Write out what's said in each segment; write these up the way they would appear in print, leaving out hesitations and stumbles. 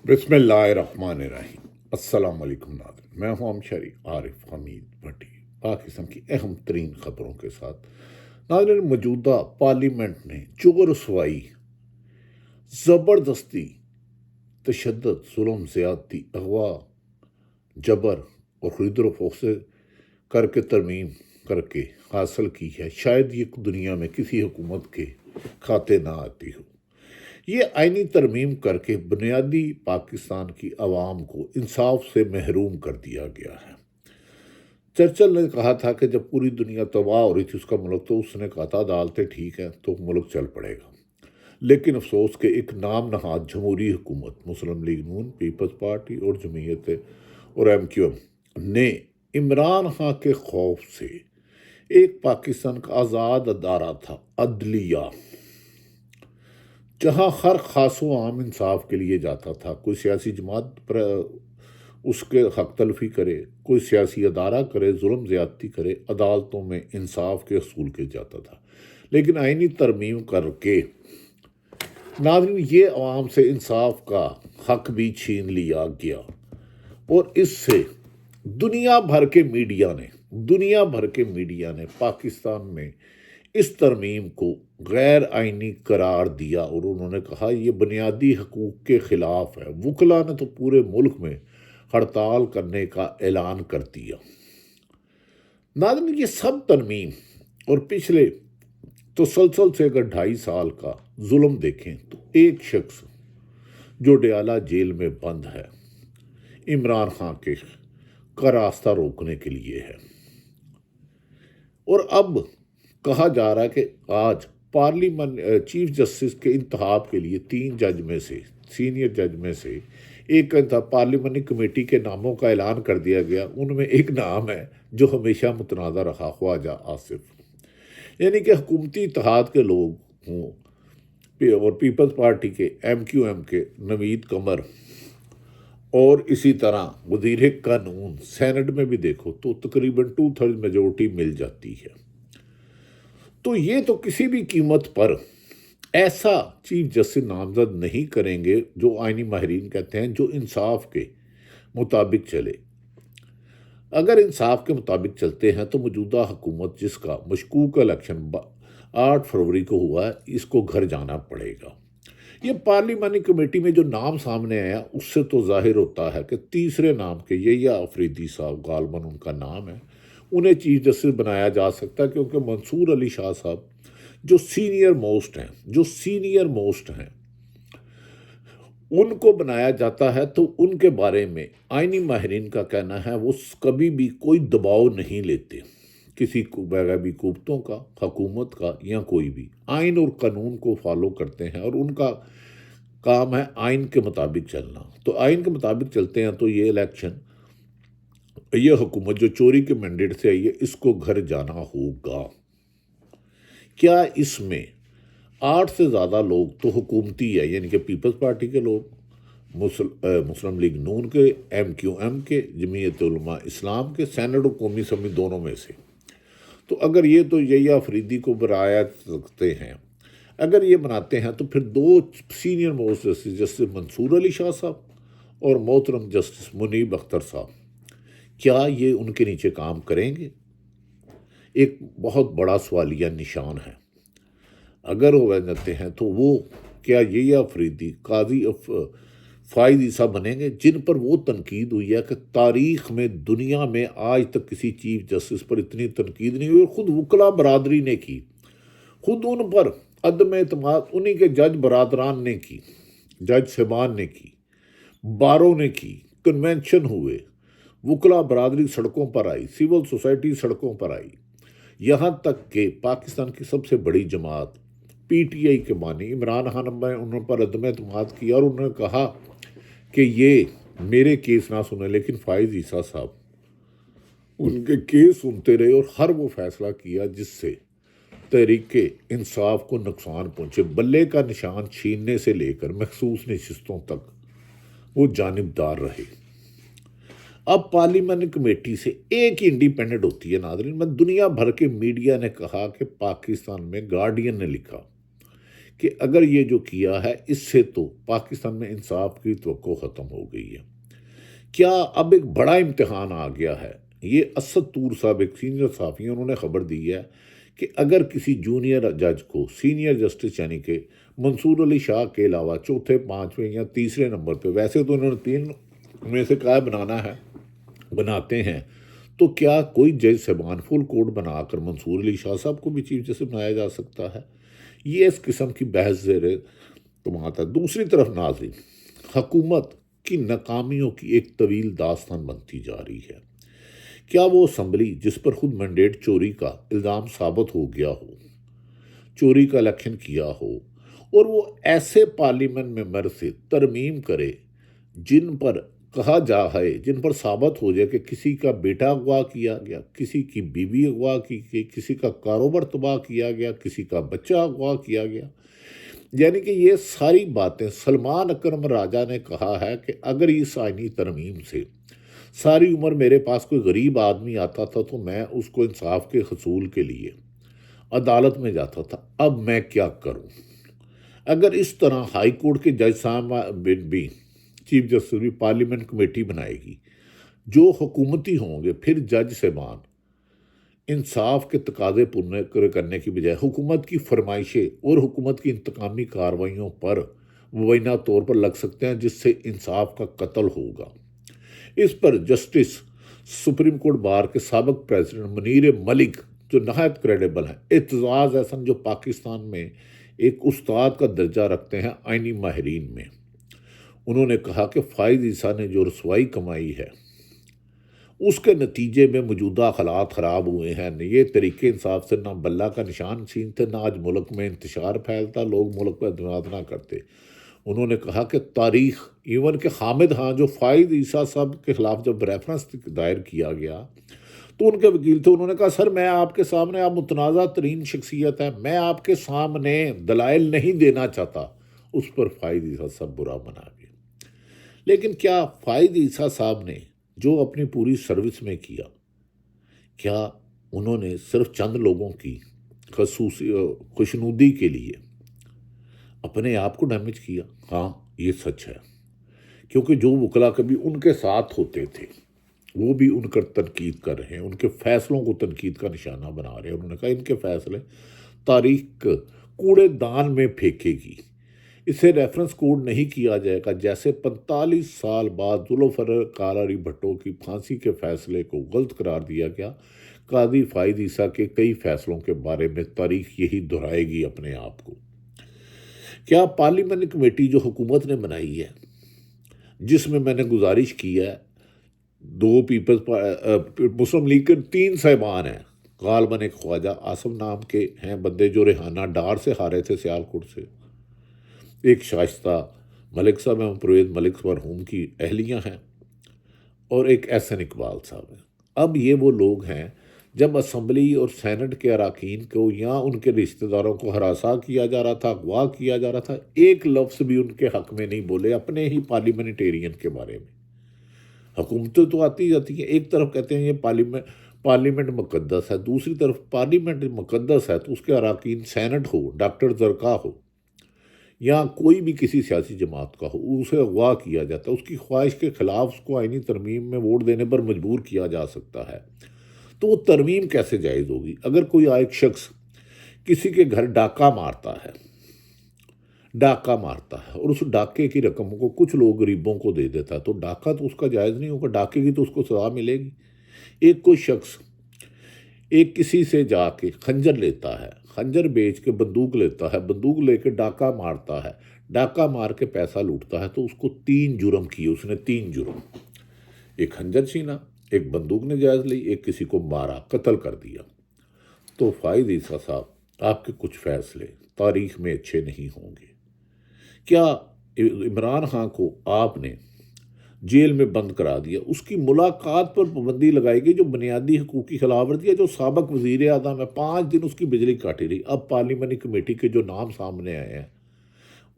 بسم اللہ الرحمن الرحیم۔ السلام علیکم ناظرین، میں ہوں شری عارف حمید بھٹی، پاکستان کی اہم ترین خبروں کے ساتھ۔ ناظرین، موجودہ پارلیمنٹ نے جو رسوائی، زبردستی، تشدد، ظلم، زیادتی، اغوا، جبر اور خرید و فروخت سے کر کے ترمیم کر کے حاصل کی ہے، شاید یہ دنیا میں کسی حکومت کے کھاتے نہ آتی ہو۔ یہ آئینی ترمیم کر کے بنیادی پاکستان کی عوام کو انصاف سے محروم کر دیا گیا ہے۔ چرچل نے کہا تھا کہ جب پوری دنیا تباہ ہو رہی تھی اس کا ملک، تو اس نے کہا تھا عدالتیں ٹھیک ہیں تو ملک چل پڑے گا۔ لیکن افسوس کہ ایک نام نہاد جمہوری حکومت، مسلم لیگ نون، پیپلز پارٹی اور جمعیت اور MQM نے عمران خان کے خوف سے ایک پاکستان کا آزاد ادارہ تھا، عدلیہ، جہاں ہر خاص و عام انصاف کے لیے جاتا تھا، کوئی سیاسی جماعت پر اس کے حق تلفی کرے، کوئی سیاسی ادارہ کرے، ظلم زیادتی کرے، عدالتوں میں انصاف کے حصول کے جاتا تھا۔ لیکن آئینی ترمیم کر کے ناظرین یہ عوام سے انصاف کا حق بھی چھین لیا گیا، اور اس سے دنیا بھر کے میڈیا نے پاکستان میں اس ترمیم کو غیر آئینی قرار دیا، اور انہوں نے کہا یہ بنیادی حقوق کے خلاف ہے۔ وکلاء نے تو پورے ملک میں ہڑتال کرنے کا اعلان کر دیا۔ ناظرین، یہ سب ترمیم اور پچھلے تسلسل سے اگر 2.5 سال کا ظلم دیکھیں تو ایک شخص جو ڈیالہ جیل میں بند ہے، عمران خان کے کا راستہ روکنے کے لیے ہے، اور اب کہا جا رہا ہے کہ آج پارلیمنٹ چیف جسٹس کے انتخاب کے لیے 3 جج میں سے، سینئر جج میں سے ایک پارلیمنٹری کمیٹی کے ناموں کا اعلان کر دیا گیا۔ ان میں ایک نام ہے جو ہمیشہ متنازع رہا، خواجہ آصف، یعنی کہ حکومتی اتحاد کے لوگ ہوں اور پیپلز پارٹی کے MQM کے نوید قمر، اور اسی طرح وزیر قانون، سینٹ میں بھی دیکھو تو تقریباً 2/3 میجورٹی مل جاتی ہے۔ تو یہ تو کسی بھی قیمت پر ایسا چیف جسٹس نامزد نہیں کریں گے جو آئینی ماہرین کہتے ہیں جو انصاف کے مطابق چلے۔ اگر انصاف کے مطابق چلتے ہیں تو موجودہ حکومت، جس کا مشکوک الیکشن 8 فروری کو ہوا ہے، اس کو گھر جانا پڑے گا۔ یہ پارلیمانی کمیٹی میں جو نام سامنے آیا اس سے تو ظاہر ہوتا ہے کہ تیسرے نام کے یحییٰ آفریدی صاحب، غالباً ان کا نام ہے، انہیں چیف جسٹس بنایا جا سکتا ہے، کیونکہ منصور علی شاہ صاحب جو سینئر موسٹ ہیں ان کو بنایا جاتا ہے، تو ان کے بارے میں آئینی ماہرین کا کہنا ہے وہ کبھی بھی کوئی دباؤ نہیں لیتے کسی کو، مغربی قوتوں کا، حکومت کا، یا کوئی بھی آئین اور قانون کو فالو کرتے ہیں، اور ان کا کام ہے آئین کے مطابق چلنا۔ تو آئین کے مطابق چلتے ہیں تو یہ الیکشن، یہ حکومت جو چوری کے مینڈیٹ سے آئی ہے، اس کو گھر جانا ہوگا۔ کیا اس میں 8 سے زیادہ لوگ تو حکومتی ہے، یعنی کہ پیپلز پارٹی کے لوگ، مسلم لیگ نون کے، MQM کے، جمعیت علماء اسلام کے، سینٹ اور قومی اسمبلی دونوں میں سے، تو اگر یہ تو یحییٰ آفریدی کو بنایا سکتے ہیں، اگر یہ بناتے ہیں تو پھر 2 سینئر موسٹ جسٹس، جسٹس منصور علی شاہ صاحب اور محترم جسٹس منیب اختر صاحب، کیا یہ ان کے نیچے کام کریں گے؟ ایک بہت بڑا سوالیہ نشان ہے۔ اگر وہ بن جاتے ہیں تو وہ کیا یحییٰ آفریدی قاضی فائز عیسیٰ بنیں گے، جن پر وہ تنقید ہوئی ہے کہ تاریخ میں، دنیا میں آج تک کسی چیف جسٹس پر اتنی تنقید نہیں ہوئی، اور خود وکلاء برادری نے کی، خود ان پر عدم اعتماد انہی کے جج برادران نے کی، جج صاحبان نے کی، باروں نے کی، کنونشن ہوئے، وکلاء برادری سڑکوں پر آئی، سول سوسائٹی سڑکوں پر آئی، یہاں تک کہ پاکستان کی سب سے بڑی جماعت PTI کے بانی عمران خان نے انہوں پر عدم اعتماد کیا، اور انہوں نے کہا کہ یہ میرے کیس نہ سنیں، لیکن فائز عیسیٰ صاحب ان کے کیس سنتے رہے اور ہر وہ فیصلہ کیا جس سے تحریک انصاف کو نقصان پہنچے، بلے کا نشان چھیننے سے لے کر مخصوص نشستوں تک وہ جانبدار رہے۔ اب پارلیمانی کمیٹی سے ایک ہی انڈیپینڈنٹ ہوتی ہے۔ ناظرین، میں دنیا بھر کے میڈیا نے کہا کہ پاکستان میں، گارڈین نے لکھا کہ اگر یہ جو کیا ہے اس سے تو پاکستان میں انصاف کی توقع ختم ہو گئی ہے۔ کیا اب ایک بڑا امتحان آ گیا ہے؟ یہ اسد طور صاحب ایک سینئر صحافی ہیں، انہوں نے خبر دی ہے کہ اگر کسی جونیئر جج کو سینئر جسٹس یعنی کہ منصور علی شاہ کے علاوہ چوتھے، پانچویں یا تیسرے نمبر پہ، ویسے تو انہوں نے تین میں سے کیا بنانا ہے بناتے ہیں، تو کیا کوئی جج صاحبان فل کوڈ بنا کر منصور علی شاہ صاحب کو بھی چیف جسٹس بنایا جا سکتا ہے؟ یہ اس قسم کی بحث زیر تمات ہے۔ دوسری طرف ناظرین، حکومت کی ناکامیوں کی ایک طویل داستان بنتی جا رہی ہے۔ کیا وہ اسمبلی جس پر خود مینڈیٹ چوری کا الزام ثابت ہو گیا ہو، چوری کا الیکشن کیا ہو، اور وہ ایسے پارلیمنٹ ممبر سے ترمیم کرے جن پر کہا جا ہے، جن پر ثابت ہو جائے کہ کسی کا بیٹا اغوا کیا گیا، کسی کی بیوی اغوا کی گئی، کسی کا کاروبار تباہ کیا گیا، کسی کا بچہ اغوا کیا گیا؟ یعنی کہ یہ ساری باتیں سلمان اکرم راجہ نے کہا ہے کہ اگر اس آئینی ترمیم سے ساری عمر میرے پاس کوئی غریب آدمی آتا تھا تو میں اس کو انصاف کے حصول کے لیے عدالت میں جاتا تھا، اب میں کیا کروں؟ اگر اس طرح ہائی کورٹ کے جج صاحب بھی چیف جسٹس بھی پارلیمنٹ کمیٹی بنائے گی جو حکومتی ہوں گے، پھر جج صاحبان انصاف کے تقاضے پورے کرنے کی بجائے حکومت کی فرمائشیں اور حکومت کی انتقامی کارروائیوں پر مبینہ طور پر لگ سکتے ہیں، جس سے انصاف کا قتل ہوگا۔ اس پر جسٹس سپریم کورٹ بار کے سابق پریزیڈنٹ منیر ملک جو نہایت کریڈیبل ہیں، اعتزاز احسن جو پاکستان میں ایک استاد کا درجہ رکھتے ہیں آئینی ماہرین میں، انہوں نے کہا کہ فائز عیسیٰ نے جو رسوائی کمائی ہے اس کے نتیجے میں موجودہ حالات خراب ہوئے ہیں۔ یہ طریقے انصاف سے نہ بلہ کا نشان چھینتے، نہ آج ملک میں انتشار پھیلتا، لوگ ملک پر اعتماد نہ کرتے۔ انہوں نے کہا کہ تاریخ ایون کہ حامد ہاں جو فائز عیسیٰ صاحب کے خلاف جب ریفرنس دائر کیا گیا تو ان کے وکیل تھے، انہوں نے کہا سر میں آپ کے سامنے، آپ متنازع ترین شخصیت ہیں، میں آپ کے سامنے دلائل نہیں دینا چاہتا۔ اس پر فائز عیسیٰ صاحب برا منا گئے۔ لیکن کیا فائز عیسیٰ صاحب نے جو اپنی پوری سروس میں کیا انہوں نے صرف چند لوگوں کی خصوصی خوشنودی کے لیے اپنے آپ کو ڈیمیج کیا؟ ہاں یہ سچ ہے، کیونکہ جو وکلا کبھی ان کے ساتھ ہوتے تھے وہ بھی ان کا تنقید کر رہے ہیں، ان کے فیصلوں کو تنقید کا نشانہ بنا رہے ہیں۔ انہوں نے کہا ان کے فیصلے تاریخ کوڑے دان میں پھینکے گی، اسے ریفرنس کوڈ نہیں کیا جائے گا۔ جیسے 45 سال بعد ذوالفقار قاری بھٹو کی پھانسی کے فیصلے کو غلط قرار دیا گیا، قاضی فائز عیسیٰ کے کئی فیصلوں کے بارے میں تاریخ یہی دہرائے گی اپنے آپ کو۔ کیا پارلیمنٹ کمیٹی جو حکومت نے بنائی ہے، جس میں میں نے گزارش کی ہے، دو مسلم لیگ کے 3 صاحبان ہیں، غالباً ایک خواجہ آصف نام کے ہیں بندے جو ریحانہ ڈار سے ہارے تھے سیالکوٹ سے، ایک شائستہ ملک صاحب ہیں، پرویز ملک مرحوم کی اہلیہ ہیں، اور ایک احسن اقبال صاحب ہیں۔ اب یہ وہ لوگ ہیں جب اسمبلی اور سینٹ کے اراکین کو یا ان کے رشتہ داروں کو ہراساں کیا جا رہا تھا، اغوا کیا جا رہا تھا، ایک لفظ بھی ان کے حق میں نہیں بولے اپنے ہی پارلیمنٹیرین کے بارے میں۔ حکومتیں تو آتی جاتی ہیں، ایک طرف کہتے ہیں یہ پارلیمنٹ مقدس ہے، دوسری طرف پارلیمنٹ مقدس ہے تو اس کے اراکین سینٹ ہو، ڈاکٹر زرقا ہو یا کوئی بھی کسی سیاسی جماعت کا ہو، اسے اغوا کیا جاتا ہے، اس کی خواہش کے خلاف اس کو آئینی ترمیم میں ووٹ دینے پر مجبور کیا جا سکتا ہے۔ تو وہ ترمیم کیسے جائز ہوگی؟ اگر کوئی ایک شخص کسی کے گھر ڈاکہ مارتا ہے اور اس ڈاکے کی رقم کو کچھ لوگ غریبوں کو دے دیتا ہے تو ڈاکہ تو اس کا جائز نہیں ہوگا، ڈاکے کی تو اس کو سزا ملے گی۔ ایک کوئی شخص ایک کسی سے جا کے خنجر لیتا ہے، خنجر بیچ کے بندوق لیتا ہے، بندوق لے کے ڈاکہ مارتا ہے، ڈاکہ مار کے پیسہ لوٹتا ہے، تو اس کو 3 جرم کیے، اس نے 3 جرم، ایک خنجر چھینا، ایک بندوق نے جائز لی، ایک کسی کو مارا، قتل کر دیا۔ تو فائز عیسیٰ صاحب آپ کے کچھ فیصلے تاریخ میں اچھے نہیں ہوں گے۔ کیا عمران خان کو آپ نے جیل میں بند کرا دیا، اس کی ملاقات پر پابندی لگائی گئی جو بنیادی حقوق کی خلاف ورزی ہے، جو سابق وزیر اعظم ہے، 5 دن اس کی بجلی کاٹی رہی۔ اب پارلیمنٹ کمیٹی کے جو نام سامنے آئے ہیں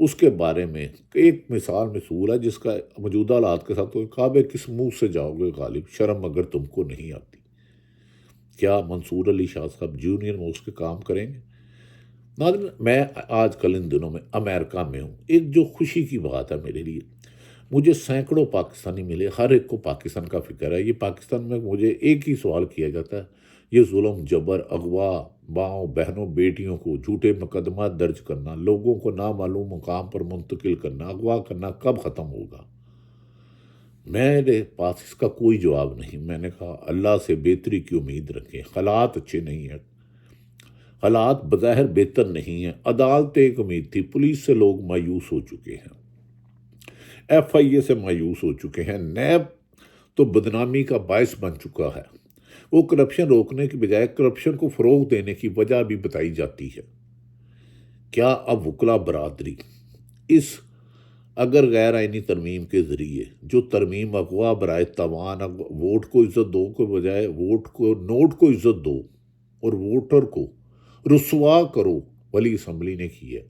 اس کے بارے میں ایک مثال مسول ہے جس کا موجودہ حالات کے ساتھ کعبے کس منہ سے جاؤ گے غالب، شرم اگر تم کو نہیں آتی۔ کیا منصور علی شاہ صاحب جونیئر موسٹ کے کام کریں گے؟ ناظرین، میں آج کل ان دنوں میں امریکہ میں ہوں۔ ایک جو خوشی کی بات ہے میرے لیے، مجھے سینکڑوں پاکستانی ملے، ہر ایک کو پاکستان کا فکر ہے۔ یہ پاکستان میں مجھے ایک ہی سوال کیا جاتا ہے، یہ ظلم، جبر، اغوا، ماؤں بہنوں بیٹیوں کو جھوٹے مقدمات درج کرنا، لوگوں کو نامعلوم مقام پر منتقل کرنا، اغوا کرنا کب ختم ہوگا؟ میرے پاس اس کا کوئی جواب نہیں۔ میں نے کہا اللہ سے بہتری کی امید رکھیں، حالات اچھے نہیں ہیں، حالات بظاہر بہتر نہیں ہیں۔ عدالت ایک امید تھی، پولیس سے لوگ مایوس ہو چکے ہیں، ایف آئی اے سے مایوس ہو چکے ہیں، نیب تو بدنامی کا باعث بن چکا ہے۔ وہ کرپشن روکنے کی بجائے کرپشن کو فروغ دینے کی وجہ بھی بتائی جاتی ہے۔ کیا اب وکلا برادری اس اگر غیر آئینی ترمیم کے ذریعے جو ترمیم اغوا برائے توان ووٹ کو عزت دو کے بجائے نوٹ کو عزت دو اور ووٹر کو رسوا کرو والی اسمبلی نے کی ہے،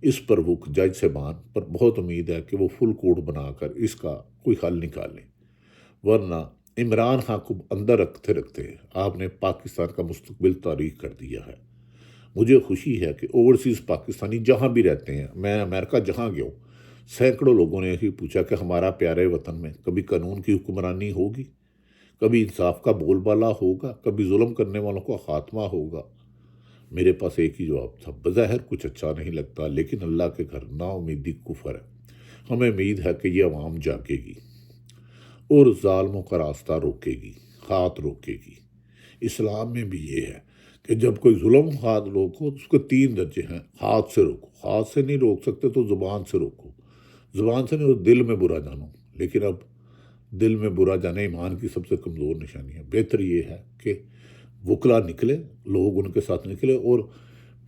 اس پر جج صاحبان پر بہت امید ہے کہ وہ فل کوڈ بنا کر اس کا کوئی حل نکالیں، ورنہ عمران خان کو اندر رکھتے رکھتے آپ نے پاکستان کا مستقبل تاریخ کر دیا ہے۔ مجھے خوشی ہے کہ اوورسیز پاکستانی جہاں بھی رہتے ہیں، میں امریکہ جہاں گیا ہوں، سینکڑوں لوگوں نے یہی پوچھا کہ ہمارا پیارے وطن میں کبھی قانون کی حکمرانی ہوگی، کبھی انصاف کا بول بالا ہوگا، کبھی ظلم کرنے والوں کا خاتمہ ہوگا؟ میرے پاس ایک ہی جواب تھا، بظاہر کچھ اچھا نہیں لگتا، لیکن اللہ کے گھر نا امیدی کفر ہے۔ ہمیں امید ہے کہ یہ عوام جاگے گی اور ظالموں کا راستہ روکے گی، ہاتھ روکے گی۔ اسلام میں بھی یہ ہے کہ جب کوئی ظلم ہاتھ روکو تو اس کے 3 درجے ہیں، ہاتھ سے روکو، ہاتھ سے نہیں روک سکتے تو زبان سے روکو، زبان سے نہیں تو دل میں برا جانو، لیکن اب دل میں برا جانا ایمان کی سب سے کمزور نشانی ہے۔ بہتر یہ ہے کہ وکلا نکلے، لوگ ان کے ساتھ نکلے، اور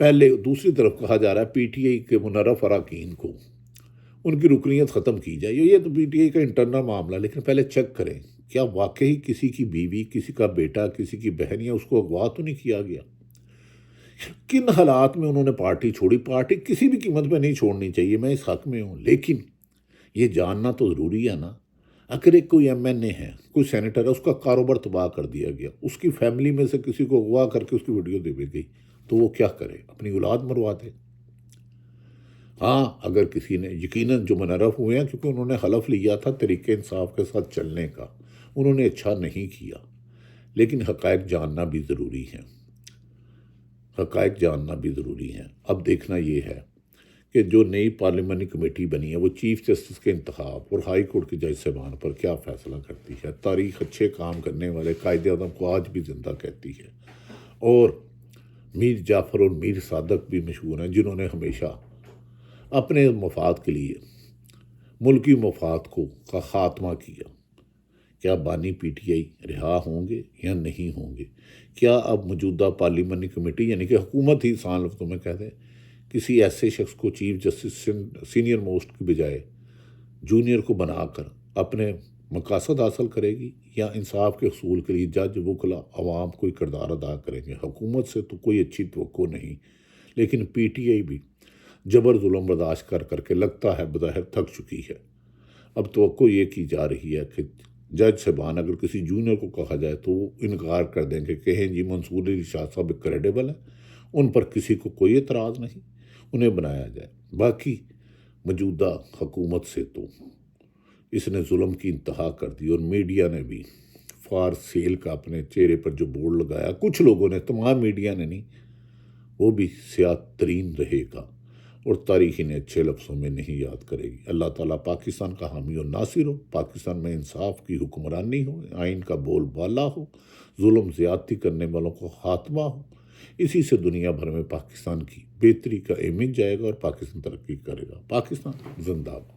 پہلے دوسری طرف کہا جا رہا ہے پی ٹی آئی کے منرف اراکین کو ان کی رکنیت ختم کی جائے۔ یہ تو پی ٹی آئی کا انٹرنل معاملہ ہے، لیکن پہلے چیک کریں کیا واقعی کسی کی بیوی، کسی کا بیٹا، کسی کی بہن یا اس کو اغوا تو نہیں کیا گیا؟ کن حالات میں انہوں نے پارٹی چھوڑی؟ پارٹی کسی بھی قیمت پہ نہیں چھوڑنی چاہیے، میں اس حق میں ہوں، لیکن یہ جاننا تو ضروری ہے نا۔ اگر ایک کوئی ایم این اے ہے، کوئی سینیٹر ہے، اس کا کاروبار تباہ کر دیا گیا، اس کی فیملی میں سے کسی کو اغوا کر کے اس کی ویڈیو دے دی گئی، تو وہ کیا کرے؟ اپنی اولاد مروا دے؟ ہاں، اگر کسی نے یقیناً جو منحرف ہوئے ہیں کیونکہ انہوں نے حلف لیا تھا طریقے انصاف کے ساتھ چلنے کا، انہوں نے اچھا نہیں کیا، لیکن حقائق جاننا بھی ضروری ہے، حقائق جاننا بھی ضروری ہے۔ اب دیکھنا یہ ہے کہ جو نئی پارلیمانی کمیٹی بنی ہے وہ چیف جسٹس کے انتخاب اور ہائی کورٹ کے جج صاحبان پر کیا فیصلہ کرتی ہے۔ تاریخ اچھے کام کرنے والے قائد اعظم کو آج بھی زندہ کہتی ہے، اور میر جعفر اور میر صادق بھی مشہور ہیں جنہوں نے ہمیشہ اپنے مفاد کے لیے ملکی مفاد کا خاتمہ کیا۔ کیا بانی پی ٹی آئی رہا ہوں گے یا نہیں ہوں گے؟ کیا اب موجودہ پارلیمانی کمیٹی یعنی کہ حکومت ہی آسان لفظوں میں کہہ دیں کسی ایسے شخص کو چیف جسٹس سینئر موسٹ کی بجائے جونیئر کو بنا کر اپنے مقاصد حاصل کرے گی، یا انصاف کے حصول کے لیے جج، وکلا، عوام کوئی کردار ادا کریں گے؟ حکومت سے تو کوئی اچھی توقع نہیں، لیکن پی ٹی آئی بھی جبر ظلم برداشت کر کر کے لگتا ہے بظاہر تھک چکی ہے۔ اب توقع یہ کی جا رہی ہے کہ جج صاحبان اگر کسی جونیئر کو کہا جائے تو وہ انکار کر دیں گے، کہیں جی منصور علی شاہ صاحب کریڈیبل ہیں، ان پر کسی کو کوئی اعتراض نہیں، انہیں بنایا جائے۔ باقی موجودہ حکومت سے تو اس نے ظلم کی انتہا کر دی، اور میڈیا نے بھی فار سیل کا اپنے چہرے پر جو بورڈ لگایا، کچھ لوگوں نے، تمام میڈیا نے نہیں، وہ بھی سیاہ ترین رہے گا، اور تاریخ انہیں اچھے لفظوں میں نہیں یاد کرے گی۔ اللہ تعالیٰ پاکستان کا حامی و ناصر ہو، پاکستان میں انصاف کی حکمرانی ہو، آئین کا بول بالا ہو، ظلم زیادتی کرنے والوں کو خاتمہ ہو۔ اسی سے دنیا بھر میں پاکستان کی بہتری کا امیج جائے گا اور پاکستان ترقی کرے گا۔ پاکستان زندہ باد۔